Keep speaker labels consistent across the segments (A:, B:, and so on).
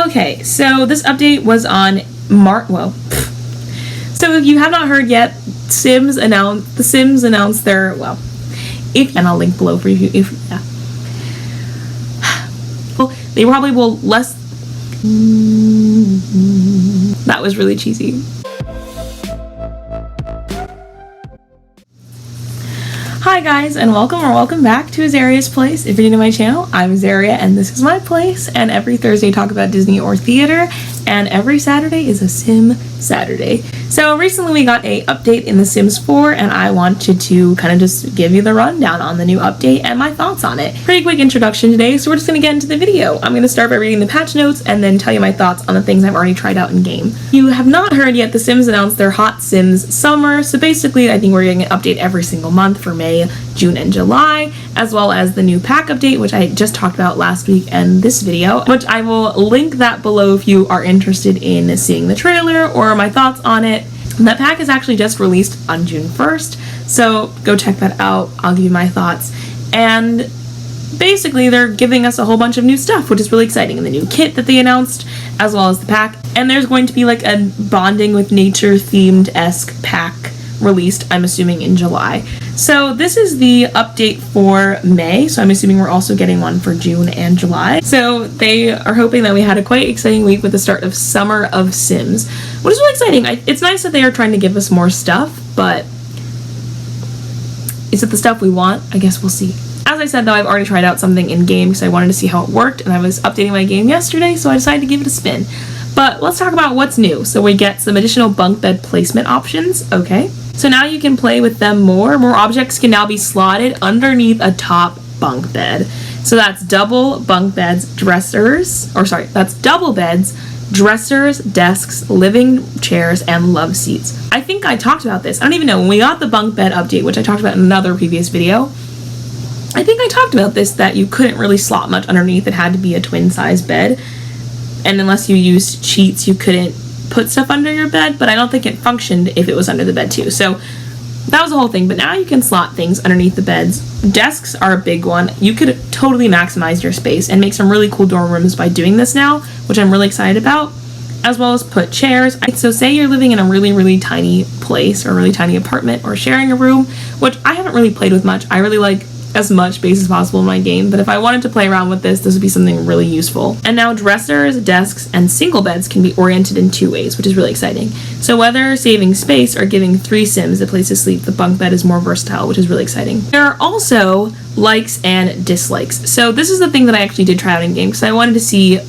A: Okay, so this update was on so if you have not heard yet, The Sims announced their, and I'll link below for you yeah. Well, they probably will that was really cheesy. Hi guys, and welcome back to Azaria's Place. If you're new to my channel, I'm Azaria and this is my place, and every Thursday I talk about Disney or theater, and every Saturday is a Sim Saturday. So recently we got a update in The Sims 4, and I wanted to kind of just give you the rundown on the new update and my thoughts on it. Pretty quick introduction today, so we're just going to get into the video. I'm going to start by reading the patch notes and then tell you my thoughts on the things I've already tried out in game. If you have not heard yet, The Sims announced their Hot Sims Summer, so basically I think we're getting an update every single month for May, June, and July, as well as the new pack update, which I just talked about last week in this video, which I will link that below if you are interested in seeing the trailer or my thoughts on it. That pack is actually just released on June 1st, so go check that out. I'll give you my thoughts. And basically they're giving us a whole bunch of new stuff, which is really exciting, and the new kit that they announced, as well as the pack. And there's going to be like a bonding with nature themed-esque pack released, I'm assuming, in July. So this is the update for May, so I'm assuming we're also getting one for June and July. So they are hoping that we had a quite exciting week with the start of Summer of Sims, which is really exciting. It's nice that they are trying to give us more stuff, but is it the stuff we want? I guess we'll see. As I said though, I've already tried out something in game because I wanted to see how it worked, and I was updating my game yesterday, so I decided to give it a spin. But let's talk about what's new. So we get some additional bunk bed placement options. Okay. So now you can play with them more. More objects can now be slotted underneath a top bunk bed. So that's double bunk beds, that's double beds, dressers, desks, living chairs, and love seats. I think I talked about this. I don't even know. When we got the bunk bed update, which I talked about in another previous video, I think I talked about this, that you couldn't really slot much underneath. It had to be a twin size bed. And unless you used cheats, you couldn't put stuff under your bed, but I don't think it functioned if it was under the bed too. So that was the whole thing, but now you can slot things underneath the beds. Desks are a big one. You could totally maximize your space and make some really cool dorm rooms by doing this now, which I'm really excited about, as well as put chairs. So say you're living in a really, really tiny place or a really tiny apartment or sharing a room, which I haven't really played with much. I really like as much space as possible in my game, but if I wanted to play around with this would be something really useful. And now dressers, desks, and single beds can be oriented in two ways, which is really exciting. So whether saving space or giving 3 Sims a place to sleep, the bunk bed is more versatile, which is really exciting. There are also likes and dislikes. So this is the thing that I actually did try out in game because I wanted to see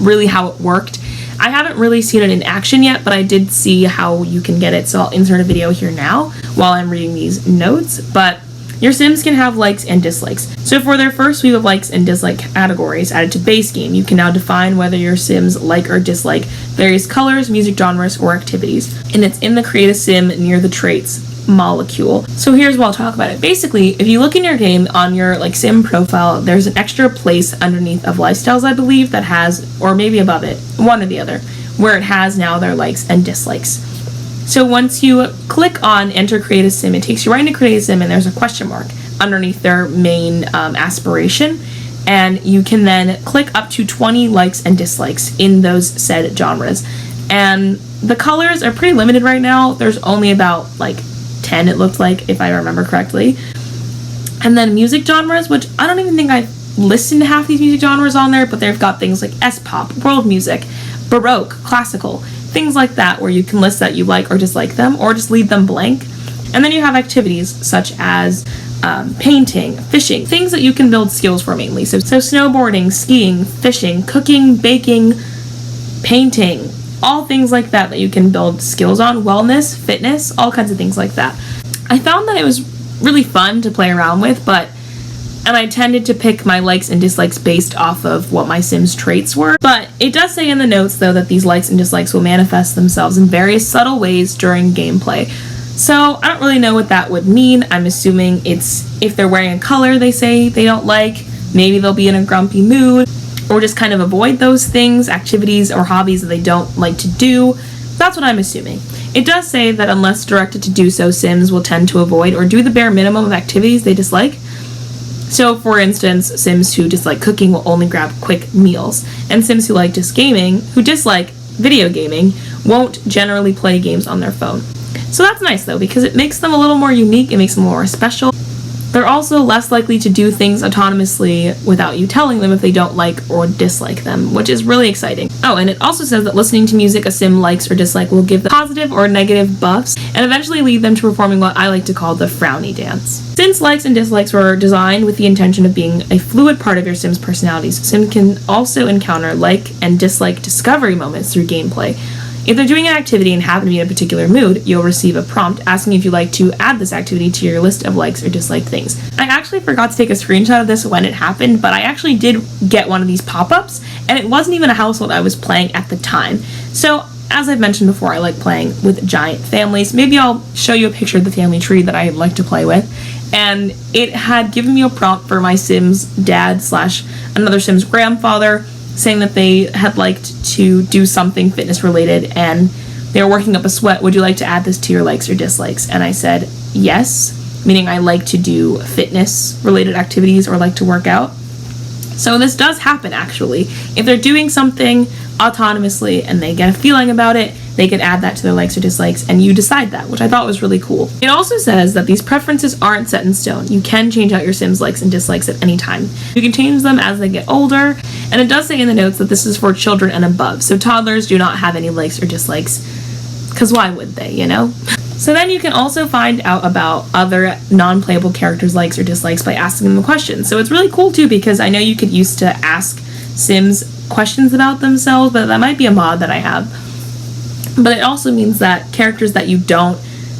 A: really how it worked. I haven't really seen it in action yet, but I did see how you can get it, so I'll insert a video here now while I'm reading these notes. But your Sims can have likes and dislikes. So for their first sweep of likes and dislike categories added to base game, you can now define whether your Sims like or dislike various colors, music genres, or activities. And it's in the Create a Sim near the traits molecule. So here's what I'll talk about it. Basically, if you look in your game on your Sim profile, there's an extra place underneath of lifestyles, I believe, that has, or maybe above it, one or the other, where it has now their likes and dislikes. So once you click on Enter Create a Sim, it takes you right into Create a Sim, and there's a question mark underneath their main aspiration, and you can then click up to 20 likes and dislikes in those said genres. And the colors are pretty limited right now. There's only about 10, it looked like, if I remember correctly. And then music genres, which I don't even think I've listened to half these music genres on there, but they've got things like S-pop, world music, baroque, classical, things like that, where you can list that you like or dislike them, or just leave them blank. And then you have activities such as painting, fishing, things that you can build skills for mainly. So snowboarding, skiing, fishing, cooking, baking, painting, all things like that you can build skills on, wellness, fitness, all kinds of things like that. I found that it was really fun to play around with, and I tended to pick my likes and dislikes based off of what my Sims traits were. But it does say in the notes, though, that these likes and dislikes will manifest themselves in various subtle ways during gameplay. So I don't really know what that would mean. I'm assuming it's if they're wearing a color they say they don't like, maybe they'll be in a grumpy mood, or just kind of avoid those things, activities or hobbies that they don't like to do. That's what I'm assuming. It does say that unless directed to do so, Sims will tend to avoid or do the bare minimum of activities they dislike. So, for instance, Sims who dislike cooking will only grab quick meals, and Sims who like just gaming, who dislike video gaming, won't generally play games on their phone. So that's nice though, because it makes them a little more unique, it makes them more special. They're also less likely to do things autonomously without you telling them if they don't like or dislike them, which is really exciting. Oh, and it also says that listening to music a Sim likes or dislike will give them positive or negative buffs and eventually lead them to performing what I like to call the frowny dance. Since likes and dislikes were designed with the intention of being a fluid part of your Sim's personalities, Sim can also encounter like and dislike discovery moments through gameplay. If they're doing an activity and happen to be in a particular mood, you'll receive a prompt asking if you'd like to add this activity to your list of likes or disliked things. I actually forgot to take a screenshot of this when it happened, but I actually did get one of these pop-ups, and it wasn't even a household I was playing at the time. So, as I've mentioned before, I like playing with giant families. Maybe I'll show you a picture of the family tree that I like to play with. And it had given me a prompt for my Sim's dad / another Sim's grandfather, saying that they had liked to do something fitness related and they were working up a sweat. Would you like to add this to your likes or dislikes? And I said yes, meaning I like to do fitness related activities or like to work out. So this does happen actually. If they're doing something autonomously and they get a feeling about it, they can add that to their likes or dislikes and you decide that, which I thought was really cool. It also says that these preferences aren't set in stone. You can change out your Sim's likes and dislikes at any time. You can change them as they get older, and it does say in the notes that this is for children and above, so toddlers do not have any likes or dislikes, because why would they, you know? So then you can also find out about other non-playable characters' likes or dislikes by asking them questions. So it's really cool too, because I know you could use to ask Sims questions about themselves, but that might be a mod that I have. But it also means that characters that you don't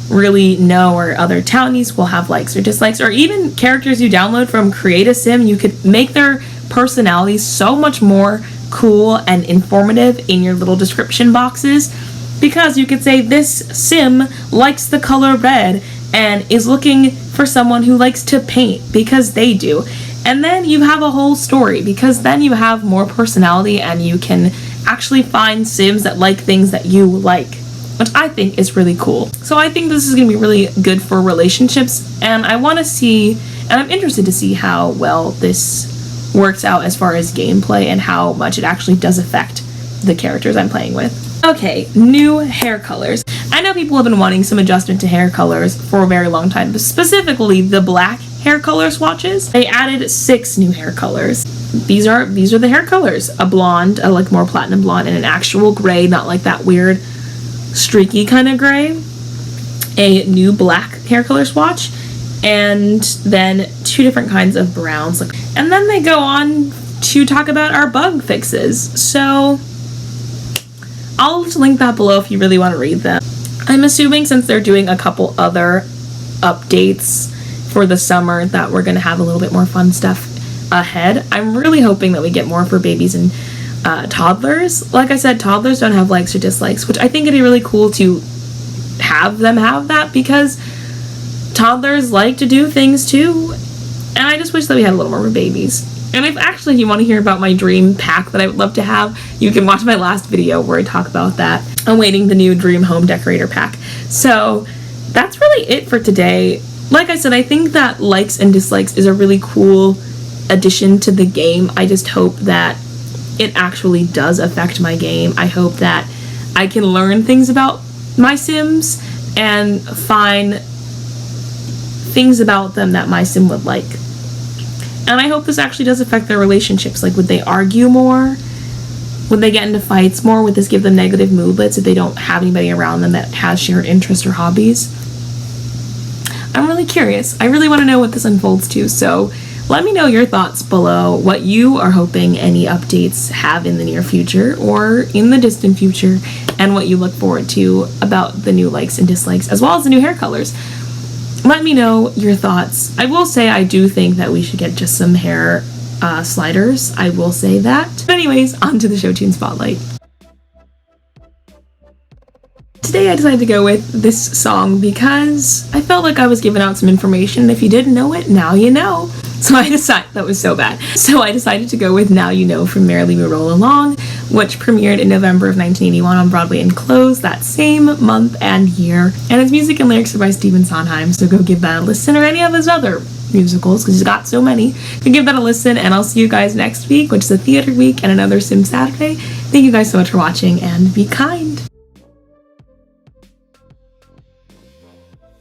A: really know or other townies will have likes or dislikes, or even characters you download from Create a Sim, you could make their personalities so much more cool and informative in your little description boxes, because you could say this Sim likes the color red and is looking for someone who likes to paint because they do. And then you have a whole story, because then you have more personality and you can actually find Sims that like things that you like, which I think is really cool. So I think this is going to be really good for relationships, and I want to see, and I'm interested to see how well this works out as far as gameplay and how much it actually does affect the characters I'm playing with. Okay, new hair colors. I know people have been wanting some adjustment to hair colors for a very long time, but specifically the black hair color swatches. They added 6 new hair colors. These are the hair colors. A blonde, a like more platinum blonde, and an actual gray, not like that weird streaky kind of gray. A new black hair color swatch, and then 2 different kinds of browns. And then they go on to talk about our bug fixes. So I'll just link that below if you really want to read them. I'm assuming since they're doing a couple other updates for the summer that we're going to have a little bit more fun stuff ahead. I'm really hoping that we get more for babies and toddlers. Like I said, toddlers don't have likes or dislikes, which I think it'd be really cool to have them have that, because toddlers like to do things too, and I just wish that we had a little more for babies. And if actually you want to hear about my dream pack that I would love to have, you can watch my last video where I talk about that. I'm waiting the new dream home decorator pack. So that's really it for today. Like I said, I think that likes and dislikes is a really cool addition to the game. I just hope that it actually does affect my game. I hope that I can learn things about my Sims and find things about them that my Sim would like. And I hope this actually does affect their relationships. Like, would they argue more? Would they get into fights more? Would this give them negative moodlets if they don't have anybody around them that has shared interests or hobbies? I'm really curious. I really want to know what this unfolds to, so let me know your thoughts below, what you are hoping any updates have in the near future or in the distant future, and what you look forward to about the new likes and dislikes, as well as the new hair colors. Let me know your thoughts. I will say I do think that we should get just some hair sliders. I will say that. But anyways, on to the Show Tune Spotlight. Today I decided to go with this song because I felt like I was giving out some information. If you didn't know it, now you know. So I decided, that was so bad. So I decided to go with Now You Know from Merrily We Roll Along, which premiered in November of 1981 on Broadway and closed that same month and year. And its music and lyrics are by Stephen Sondheim, so go give that a listen, or any of his other musicals, because he's got so many. Go give that a listen, and I'll see you guys next week, which is a theater week and another Sim Saturday. Thank you guys so much for watching, and be kind.